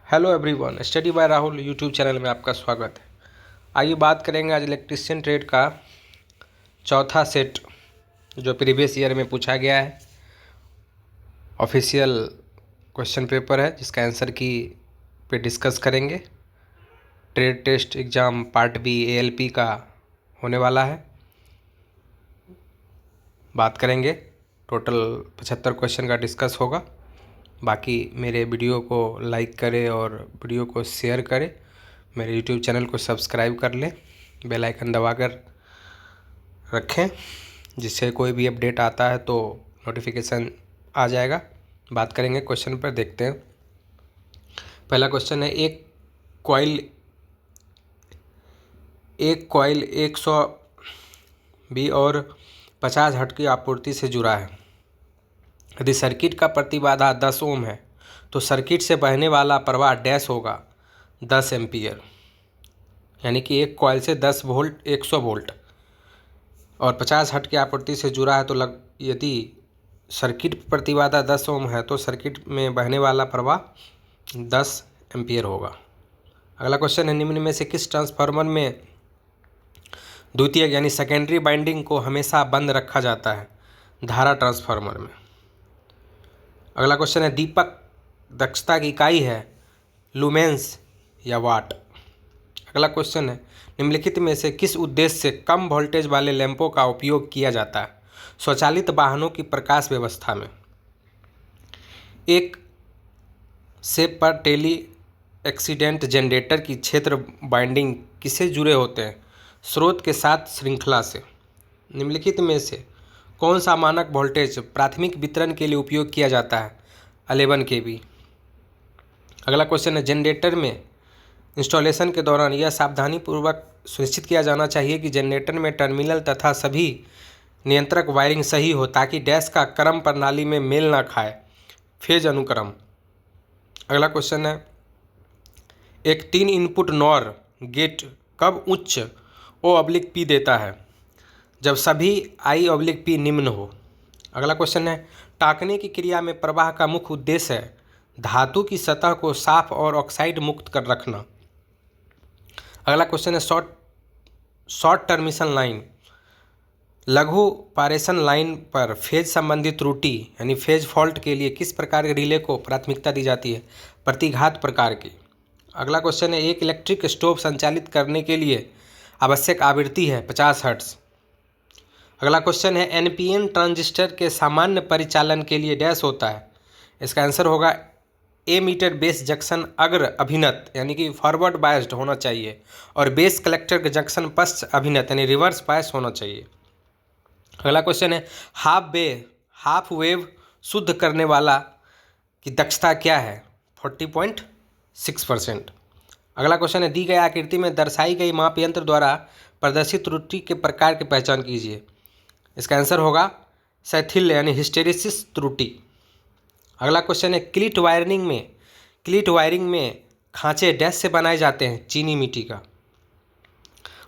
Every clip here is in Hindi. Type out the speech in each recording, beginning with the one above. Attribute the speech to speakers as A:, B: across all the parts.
A: Hello everyone, study bye Rahul YouTube channel में आपका स्वागत है। आइए बात करेंगे आज इलेक्ट्रीशियन ट्रेड का चौथा सेट जो प्रीवियस ईयर में पूछा गया है। ऑफिशियल क्वेश्चन पेपर है जिसका आंसर की पे डिस्कस करेंगे। Trade test exam part B ALP का होने वाला है। बात करेंगे, टोटल 75 क्वेश्चन का डिस्कस होगा। बाकी मेरे वीडियो को लाइक करें और वीडियो को शेयर करें। मेरे यूट्यूब चैनल को सब्सक्राइब कर लें, बेल आइकन दबाकर रखें, जिससे कोई भी अपडेट आता है तो नोटिफिकेशन आ जाएगा। बात करेंगे क्वेश्चन पर, देखते हैं। पहला क्वेश्चन है, एक कॉइल 120 और 50 हर्ट्ज की आपूर्ति से जुड़ा है। यदि सर्किट का प्रतिबाधा 10 ओम है तो सर्किट से बहने वाला प्रवाह डैश होगा 10 एम्पियर। यानी कि एक कॉइल से 10 वोल्ट 100 वोल्ट और 50 हर्ट्ज की आपूर्ति से जुड़ा है तो यदि सर्किट प्रतिबाधा 10 ओम है तो सर्किट में बहने वाला प्रवाह 10 एम्पियर होगा। अगला क्वेश्चन है, निम्न में से किस ट्रांसफार्मर में द्वितीयक यानी सेकेंडरी बाइंडिंग को हमेशा बंद रखा जाता है? धारा ट्रांसफार्मर में। अगला क्वेश्चन है, दीपक दक्षता की इकाई है लुमेंस या वाट? अगला क्वेश्चन है, निम्नलिखित में से किस उद्देश्य से कम वोल्टेज वाले लैंपों का उपयोग किया जाता है स्वचालित वाहनों की प्रकाश व्यवस्था में? एक से पर टेली एक्सीडेंट जनरेटर की क्षेत्र बाइंडिंग किसे जुड़े होते हैं? स्रोत के साथ श्रृंखला से। निम्नलिखित में से कौन सा मानक वोल्टेज प्राथमिक वितरण के लिए उपयोग किया जाता है? 11 kV। अगला क्वेश्चन है, जनरेटर में इंस्टॉलेशन के दौरान यह सावधानीपूर्वक सुनिश्चित किया जाना चाहिए कि जनरेटर में टर्मिनल तथा सभी नियंत्रक वायरिंग सही हो ताकि डैश का क्रम प्रणाली में मेल ना खाए। फेज अनुक्रम। अगला क्वेश्चन है, एक 3 इनपुट नॉर गेट कब उच्च O/P देता है? जब सभी I/P निम्न हो। अगला क्वेश्चन है, टाँकने की क्रिया में प्रवाह का मुख्य उद्देश्य है धातु की सतह को साफ और ऑक्साइड मुक्त कर रखना। अगला क्वेश्चन है, शॉर्ट टर्मिनेशन लाइन लघु पारेषण लाइन पर फेज संबंधी त्रुटि यानी फेज फॉल्ट के लिए किस प्रकार के रिले को प्राथमिकता दी जाती है? प्रतिघात प्रकार की। अगला क्वेश्चन है, एक इलेक्ट्रिक स्टोव संचालित करने के लिए आवश्यक आवृत्ति है 50 हर्ट्ज। अगला क्वेश्चन है, NPN ट्रांजिस्टर के सामान्य परिचालन के लिए डैश होता है? इसका आंसर होगा एमीटर बेस जंक्शन अग्र अभिनत यानी कि फॉरवर्ड बायस्ड होना चाहिए और बेस कलेक्टर का जंक्शन पश्च अभिनत यानी रिवर्स बायस होना चाहिए। अगला क्वेश्चन है, हाफ वेव शुद्ध करने वाला की दक्षता क्या है? 40.6%। अगला क्वेश्चन है, दी गई आकृति में दर्शाई गई माप यंत्र द्वारा प्रदर्शित त्रुटि के प्रकार की पहचान कीजिए। इसका आंसर होगा शैथिल्य यानी हिस्टेरिसिस त्रुटि। अगला क्वेश्चन है, क्लीट वायरिंग में खांचे डैश से बनाए जाते हैं? चीनी मिट्टी का।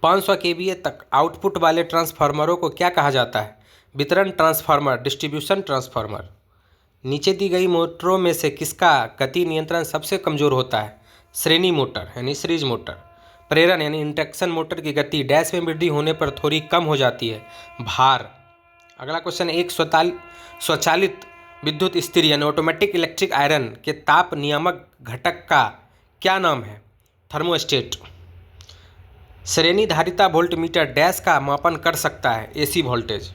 A: 500 kVA तक आउटपुट वाले ट्रांसफार्मरों को क्या कहा जाता है? वितरण ट्रांसफार्मर, डिस्ट्रीब्यूशन ट्रांसफार्मर। नीचे दी गई मोटरों में से किसका गति नियंत्रण सबसे कमजोर होता है? श्रेणी मोटर यानी सीरीज मोटर। प्रेरण यानी इंडक्शन मोटर की गति डैश में वृद्धि होने पर थोड़ी कम हो जाती है? भार। अगला क्वेश्चन, एक स्वचालित विद्युत स्थिर यानी ऑटोमेटिक इलेक्ट्रिक आयरन के ताप नियामक घटक का क्या नाम है? थर्मोस्टेट। श्रेणी धारिता वोल्टमीटर डैश का मापन कर सकता है? AC voltage.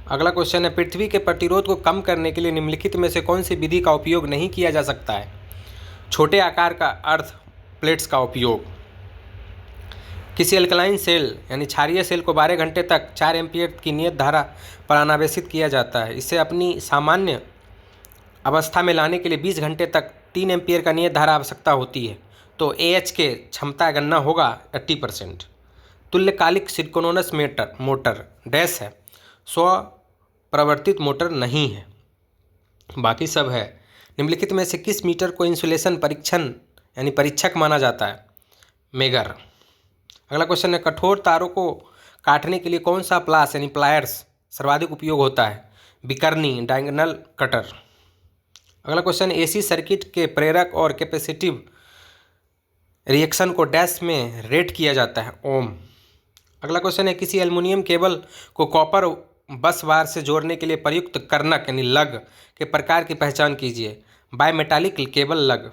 A: अगला क्वेश्चन है, पृथ्वी के प्रतिरोध को कम करने के लिए निम्नलिखित में से कौन सी विधि का उपयोग नहीं किया जा सकता है? छोटे आकार का अर्थ प्लेट्स का उपयोग। किसी अल्कलाइन सेल यानी क्षारीय सेल को 12 घंटे तक 4 एम्पियर की नियत धारा पर अनावेशित किया जाता है। इसे अपनी सामान्य अवस्था में लाने के लिए 20 घंटे तक 3 एम्पियर का नियत धारा आवश्यकता होती है। तो AH के क्षमता गणना होगा 80%। तुल्यकालिक सिंक्रोनस मोटर डैश है? स्वप्रवर्तित मोटर नहीं है, बाकी सब है। निम्नलिखित में से किस मीटर को इंसुलेशन परीक्षक माना जाता है? मेगर। अगला क्वेश्चन है, कठोर तारों को काटने के लिए कौन सा प्लास यानी प्लायर्स सर्वाधिक उपयोग होता है? बिकर्नी डायगोनल कटर। अगला क्वेश्चन, AC सर्किट के प्रेरक और कैपेसिटिव रिएक्शन को डैश में रेट किया जाता है, ओम। अगला क्वेश्चन है, किसी एल्युमिनियम केबल को कॉपर बस बार से जोड़ने के लिए प्रयुक्त कर्नक यानी लग के प्रकार की पहचान कीजिए, बायमेटालिक केबल लग।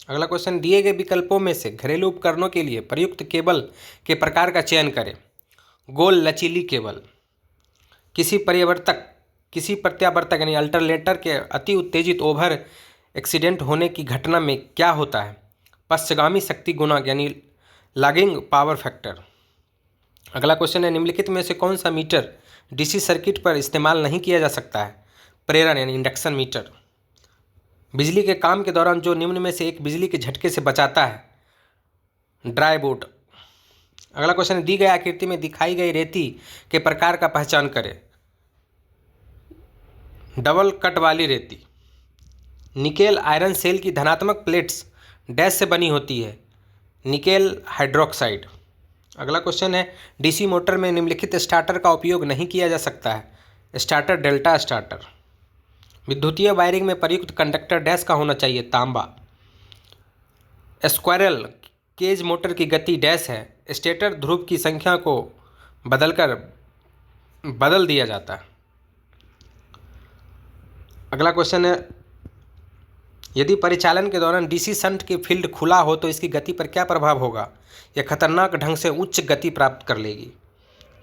A: अगला क्वेश्चन, दिए गए विकल्पों में से घरेलू उपकरणों के लिए प्रयुक्त केबल के प्रकार का चयन करें। गोल लचीली केबल। किसी प्रत्यावर्तक यानी अल्टरनेटर के अति उत्तेजित ओवर एक्सीडेंट होने की घटना में क्या होता है, पश्चगामी शक्ति गुणक यानी लैगिंग पावर फैक्टर। अगला क्वेश्चन है, निम्नलिखित में से कौन सा मीटर डीसी सर्किट पर इस्तेमाल नहीं किया जा सकता है, प्रेरण यानी इंडक्शन मीटर। बिजली के काम के दौरान जो निम्न में से एक बिजली के झटके से बचाता है, ड्राई बोर्ड। अगला क्वेश्चन है, दी गई आकृति में दिखाई गई रेती के प्रकार का पहचान करें। डबल कट वाली रेती। निकेल आयरन सेल की धनात्मक प्लेट्स डैश से बनी होती है, निकेल हाइड्रोक्साइड। अगला क्वेश्चन है, डीसी मोटर में निम्नलिखित स्टार्टर का उपयोग नहीं किया जा सकता है, स्टार्टर डेल्टा स्टार्टर। विद्युतीय वायरिंग में प्रयुक्त कंडक्टर डैश का होना चाहिए, तांबा। स्क्वायरल केज मोटर की गति डैश है, स्टेटर ध्रुव की संख्या को बदल दिया जाता है। अगला क्वेश्चन है, यदि परिचालन के दौरान डीसी शंट की फील्ड खुला हो तो इसकी गति पर क्या प्रभाव होगा, यह खतरनाक ढंग से उच्च गति प्राप्त कर लेगी।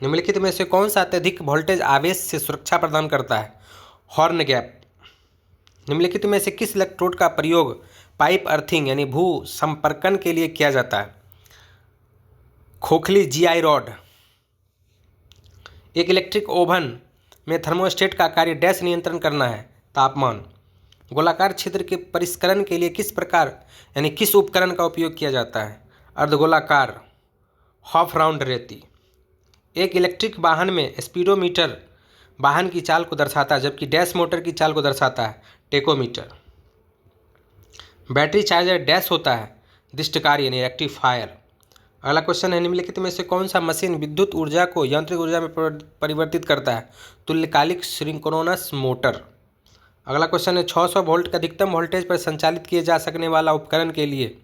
A: निम्नलिखित में से कौन सा अत्यधिक वोल्टेज आवेश से सुरक्षा प्रदान करता है, हॉर्न गैप। निम्नलिखित में से किस इलेक्ट्रोड का प्रयोग पाइप अर्थिंग यानी भू संपर्कन के लिए किया जाता है, खोखली जीआई रॉड। एक इलेक्ट्रिक ओवन में थर्मोस्टेट का कार्य डैश नियंत्रण करना है, तापमान। गोलाकार छिद्र के परिष्करण के लिए किस उपकरण का उपयोग किया जाता है, अर्धगोलाकार हाफ राउंड रेती। एक इलेक्ट्रिक वाहन में स्पीडोमीटर वाहन की चाल को दर्शाता है, जबकि डैश मोटर की चाल को दर्शाता है, टेकोमीटर। बैटरी चार्जर डैश होता है, दिष्टकारी यानी रेक्टिफायर। अगला क्वेश्चन है, निम्नलिखित में से कौन सा मशीन विद्युत ऊर्जा को यांत्रिक ऊर्जा में परिवर्तित करता है, तुल्यकालिक सिंक्रोनस मोटर। अगला क्वेश्चन है, 600 वोल्ट का अधिकतम वोल्टेज पर संचालित किए जा सकने वाला उपकरण के लिए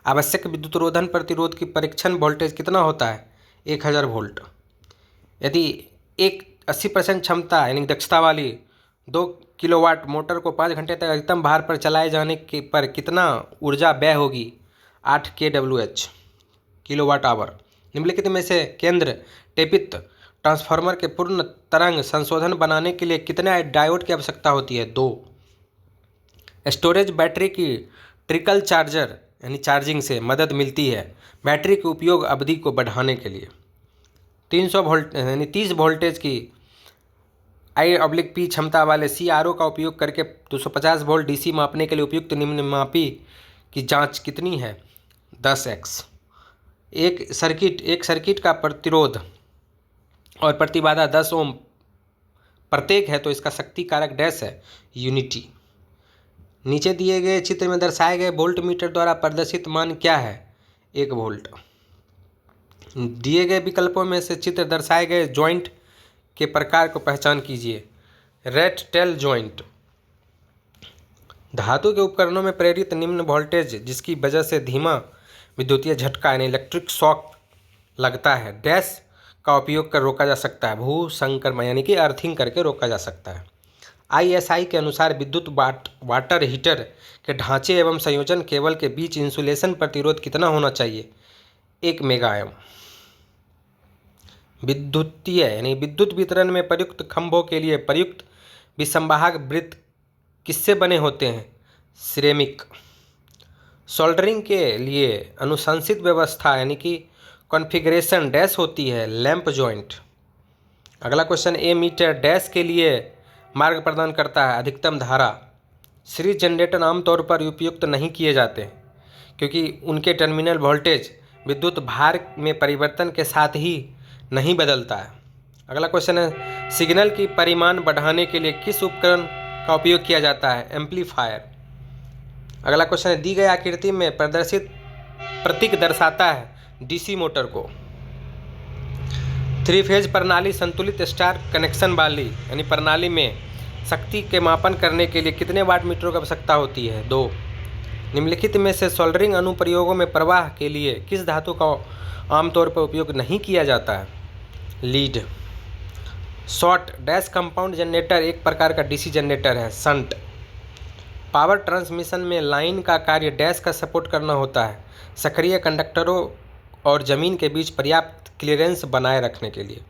A: आवश्यक विद्युतरोधन प्रतिरोध की परीक्षण वोल्टेज कितना होता है, 1000 वोल्ट। यदि एक 80% क्षमता यानी दक्षता वाली 2 किलोवाट मोटर को 5 घंटे तक अधिकतम भार पर चलाए जाने के पर कितना ऊर्जा व्यय होगी, 8 kWh किलोवाट आवर। निम्नलिखित में से केंद्र टेपित ट्रांसफार्मर के पूर्ण तरंग संशोधन बनाने के लिए कितने डायोड की आवश्यकता होती है, 2। स्टोरेज बैटरी की ट्रिकल चार्जर यानी चार्जिंग से मदद मिलती है बैटरी के उपयोग अवधि को बढ़ाने के लिए। 300 वोल्ट यानी 30 वोल्टेज की I/P क्षमता वाले CRO का उपयोग करके 250 वोल्ट DC मापने के लिए उपयुक्त निम्नमापी की जांच कितनी है, 10x। एक सर्किट का प्रतिरोध और प्रतिबाधा 10 ओम प्रत्येक है तो इसका शक्ति कारक डैश है, यूनिटी। नीचे दिए गए चित्र में दर्शाए गए वोल्ट मीटर द्वारा प्रदर्शित मान क्या है, 1 वोल्ट। दिए गए विकल्पों में से चित्र दर्शाए गए जॉइंट के प्रकार को पहचान कीजिए, रैट टेल जॉइंट। धातु के उपकरणों में प्रेरित निम्न वोल्टेज जिसकी वजह से धीमा विद्युतीय झटका यानी इलेक्ट्रिक शॉक लगता है, डैश का उपयोग कर रोका जा सकता है, भू संक्रमण यानी कि अर्थिंग करके रोका जा सकता है। ISI के अनुसार विद्युत वाटर हीटर के ढांचे एवं संयोजन केबल के बीच इंसुलेशन प्रतिरोध कितना होना चाहिए, 1 मेगाओम। विद्युतीय यानी विद्युत वितरण में प्रयुक्त खंभों के लिए प्रयुक्त विसंवाहक वृत्त किससे बने होते हैं, सिरेमिक। सोल्डरिंग के लिए अनुशंसित व्यवस्था यानी कि कॉन्फ़िगरेशन डैश होती है, लैंप जॉइंट। अगला क्वेश्चन, ए मीटर डैश के लिए मार्ग प्रदान करता है, अधिकतम धारा। सीरीज जनरेटर आमतौर पर उपयुक्त नहीं किए जाते क्योंकि उनके टर्मिनल वोल्टेज विद्युत भार में परिवर्तन के साथ ही नहीं बदलता है। अगला क्वेश्चन है, सिग्नल की परिमाण बढ़ाने के लिए किस उपकरण का उपयोग किया जाता है, एम्पलीफायर। अगला क्वेश्चन है, दी गई आकृति में प्रदर्शित प्रतीक दर्शाता है डीसी मोटर को। 3 फेज प्रणाली संतुलित स्टार कनेक्शन वाली यानी प्रणाली में शक्ति के मापन करने के लिए कितने वाट मीटरों की आवश्यकता होती है, 2। निम्नलिखित में से सोल्डरिंग अनुप्रयोगों में प्रवाह के लिए किस धातु का आमतौर पर उपयोग नहीं किया जाता है? Lead. Short dash compound generator एक प्रकार का डीसी जनरेटर है। शंट। पावर ट्रांसमिशन में लाइन का कार्य डैश का सपोर्ट करना होता है। सक्रिय कंडक्टरों और जमीन के बीच पर्याप्त क्लियरेंस बनाए रखने के लिए।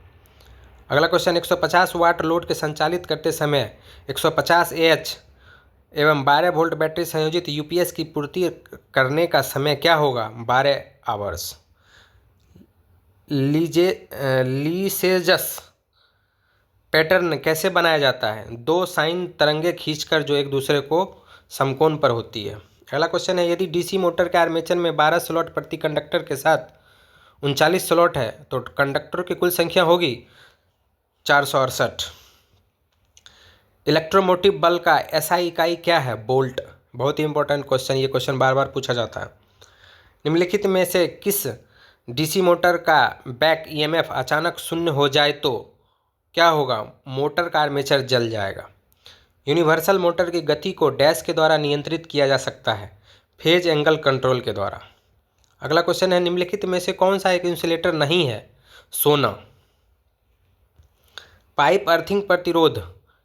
A: अगला क्वेश्चन, 150 वाट लोड के संचालित करते समय 150 AH एवं 12 वोल्ट बैटरी संयोजित यूपीएस की पूर्ति करने का समय क्या होगा? 12 आवर्स। लीसेजस पैटर्न कैसे बनाया जाता है? दो साइन तरंगे खींचकर जो एक दूसरे को समकोण पर होती है। अगला क्वेश्चन है, यदि डीसी मोटर के आर्मेचर में 12 स्लॉट प्रति कंडक्टर के साथ 39 स्लॉट है तो कंडक्टरों की कुल संख्या होगी 468। इलेक्ट्रोमोटिव बल का एसआई इकाई क्या है? बोल्ट। बहुत ही इंपॉर्टेंट क्वेश्चन, ये क्वेश्चन बार बार पूछा जाता है। निम्नलिखित में से किस डीसी मोटर का बैक ईएमएफ अचानक शून्य हो जाए तो क्या होगा? मोटर का आर्मेचर जल जाएगा। यूनिवर्सल मोटर की गति को डैश के द्वारा नियंत्रित किया जा सकता है? फेज एंगल कंट्रोल के द्वारा। अगला क्वेश्चन है, निम्नलिखित में से कौन सा एक इंसुलेटर नहीं है? सोना। पाइप अर्थिंग प्रतिरोध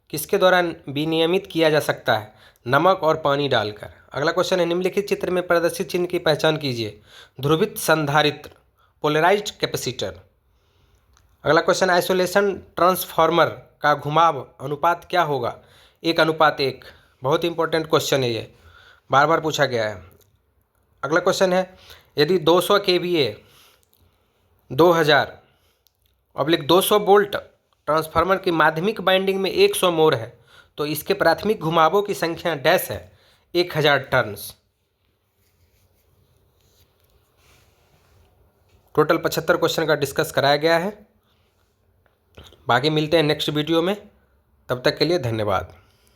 A: किसके द्वारा विनियमित किया जा सकता है? नमक और पानी डालकर। अगला क्वेश्चन है, निम्नलिखित चित्र में प्रदर्शित चिन्ह की पहचान कीजिए। ध्रुवित संधारित्र, पोलराइज्ड कैपेसिटर। अगला क्वेश्चन, आइसोलेशन ट्रांसफार्मर का घुमाव अनुपात क्या होगा? 1:1। बहुत इंपॉर्टेंट क्वेश्चन है, ये बार बार पूछा गया है। अगला क्वेश्चन है, यदि 200 kVA 2000/200 वोल्ट ट्रांसफार्मर की माध्यमिक बाइंडिंग में 100 मोड़ है तो इसके प्राथमिक घुमावों की संख्या डैश है? 1000 टर्न्स। टोटल 75 क्वेश्चन का डिस्कस कराया गया है। बाकी मिलते हैं नेक्स्ट वीडियो में, तब तक के लिए धन्यवाद।